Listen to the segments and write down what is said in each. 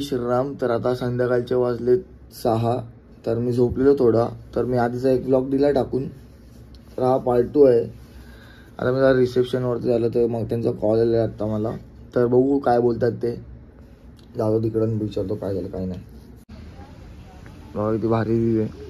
श्रीराम. तर आता संध्याकाळचे वाजले 6. तर मी झोपलेलो थोडा. तर मी आधीचा एक ब्लॉग दिला टाकून. तर हा पार्ट 2 आहे. आता मी जरा रिसेप्शनवरती झालं तर मग त्यांचा कॉल आला आता मला. तर बघू काय बोलतात ते. जातो तिकडं विचारतो काय झालं काय नाही. बघा किती भारी व्ह्यू आहे.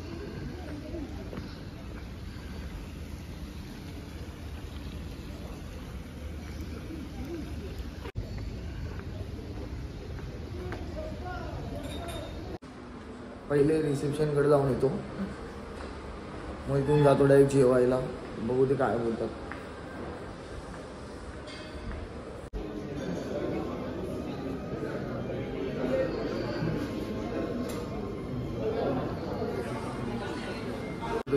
पहिले रिसेप्शनकडे जाऊन येतो, मग इथून जातो डायरेक्ट जेवायला. बघू ते काय बोलतात.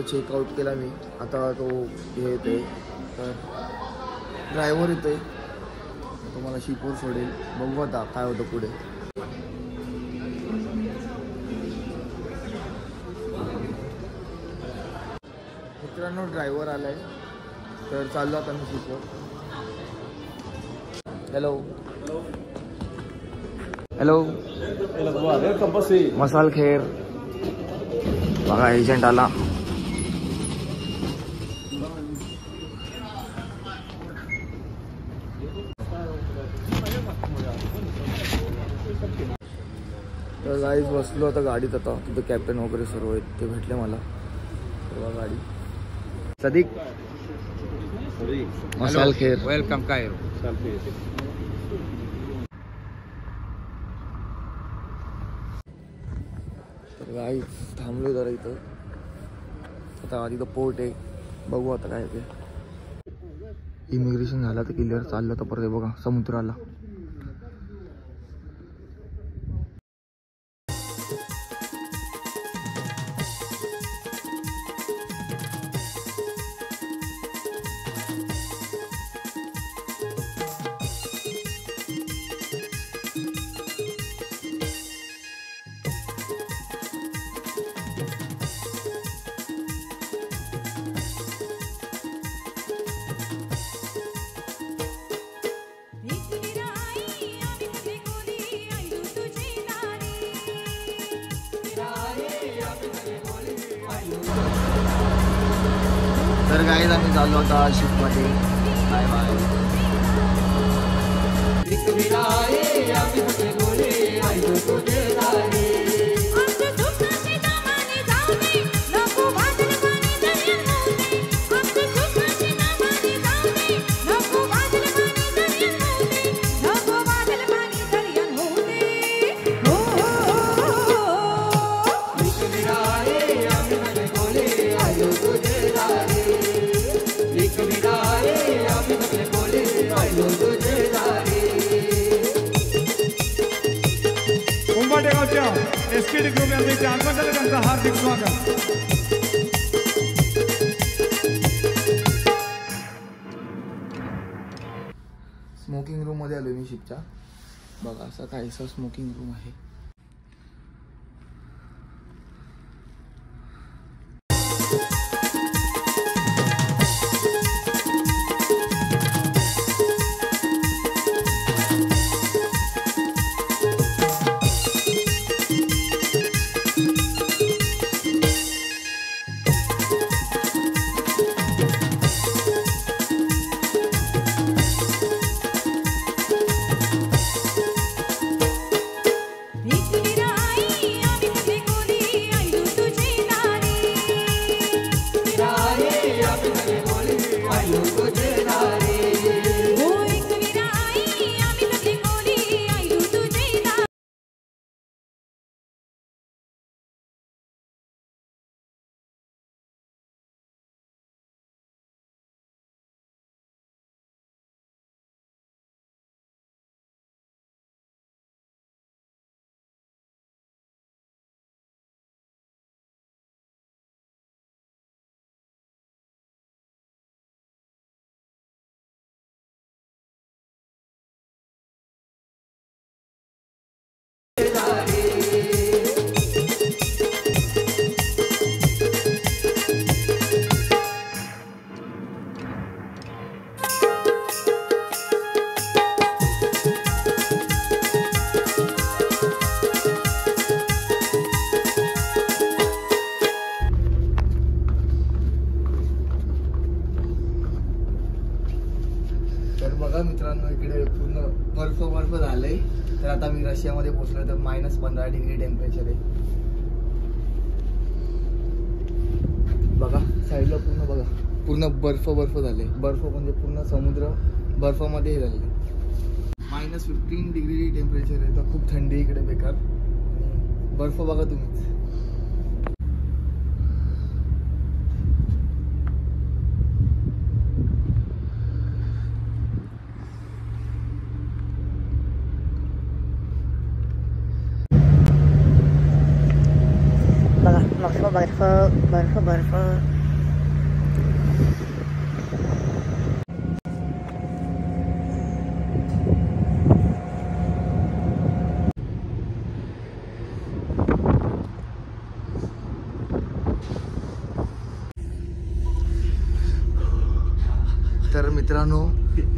चेकआउट केला मी. आता तो हे येतोय, तर ड्रायव्हर येतोय, तो मला शिपूर सोडेल. बघू आता काय होतं पुढे. मित्रांनो ड्रायव्हर आलाय, तर चाललो आता मी शिपूर. हॅलो हॅलो मसाल खेर. बघा एजंट आला. तर गाईज बसलो आता गाडीत. आता तिथे कॅप्टन वगैरे सर्व आहेत, ते भेटले मला. सर्व गाडी सदिक मसाल खेर. वेलकम काय. तर गाईज थांबलो जरा इथं. आता तिथं पोर्ट आहे, बघू आता काय ते. इमिग्रेशन झालं तर क्लिअर. चाललं तर परत बघा समुद्राला. तर गाईज आम्ही चाललो आता शिपमध्ये. Bye bye. उंबरठ्यागावच्या एसकेडी ग्रुप यांचे आत्महत्या त्यांचा हार्दिक स्वागत. स्मोकिंग रूम मध्ये आलो मी शिपच्या. बघा असा काहीसा स्मोकिंग रूम आहे. तर आता मी रशियामध्ये पोहोचलो तर -15 डिग्री टेम्परेचर आहे. बघा साईडला पूर्ण बघा पूर्ण बर्फ झाले. बर्फ म्हणजे पूर्ण समुद्र बर्फामध्ये हे झालेले. -15 डिग्री टेम्परेचर आहे तर खूप थंडी इकडे बेकार. बर्फ बघा तुम्हीच. बर्फ. तर मित्रांनो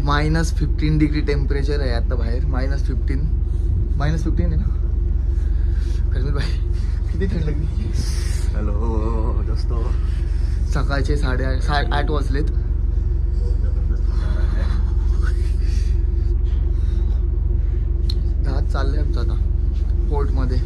-15 डिग्री टेम्परेचर आहे आता बाहेर. -15 आहे ना कर्मीर भाई, किती थंड लागली. हॅलो दोस्तो, सकाळचे 8:30 वाजलेत. जहाज चाललंय आमचं आता पोर्टमध्ये.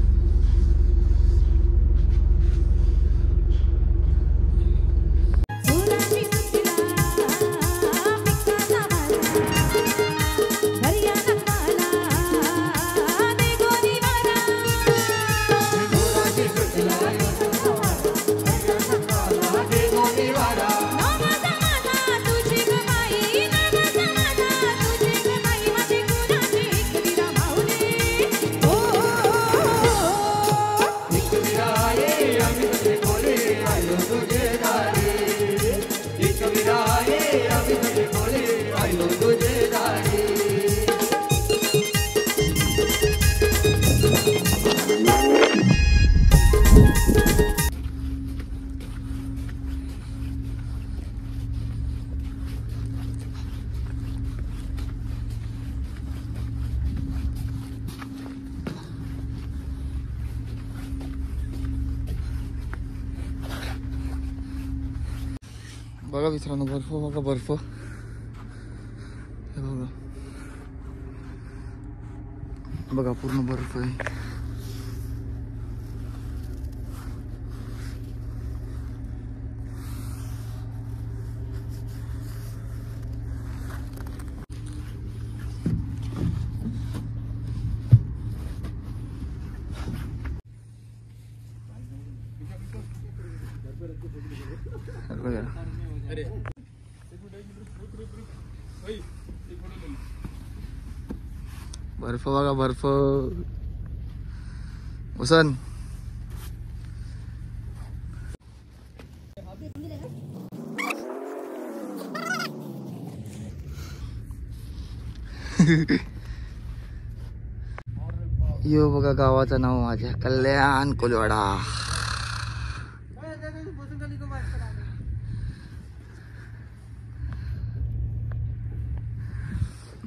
बघा मित्रांनो बर्फ बघा बर्फ. हे बघा बघा पूर्ण बर्फ आहे. बर्फ बघा बर्फ. हुसन यो बघा गावाचं नाव माझ्या कल्याण कोलवाडा.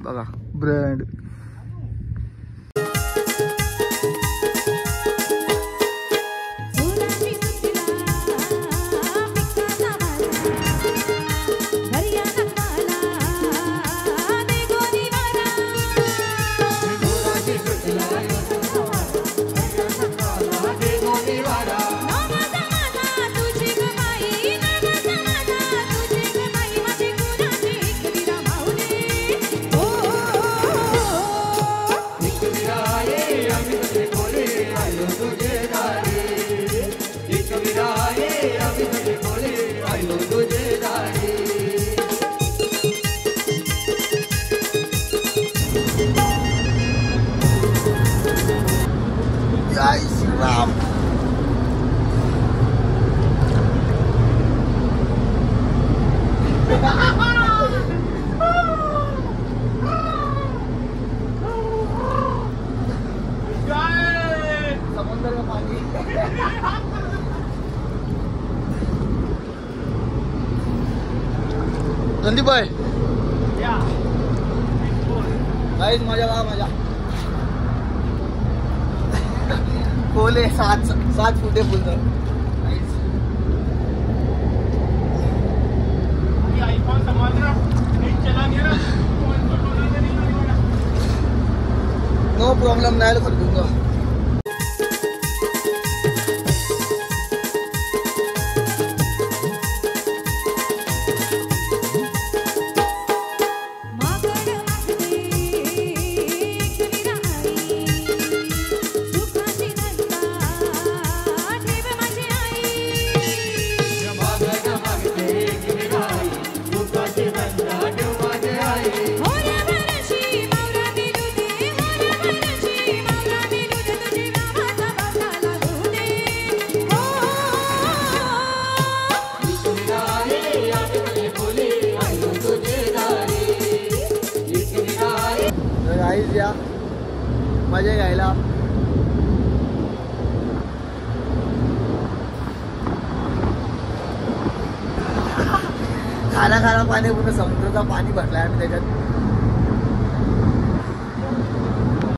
बघा ब्रँड. जय श्री राम. समुद्र का पानी. संदीप भाई मजा बघा मजा. खोले 7 फुटे फुलतं. नो प्रॉब्लेम, नाही कर दूंगा. या मजा घ्यायला. खाना पाणी पूर्ण समुद्राचं पाणी भरलाय आम्ही त्याच्यात.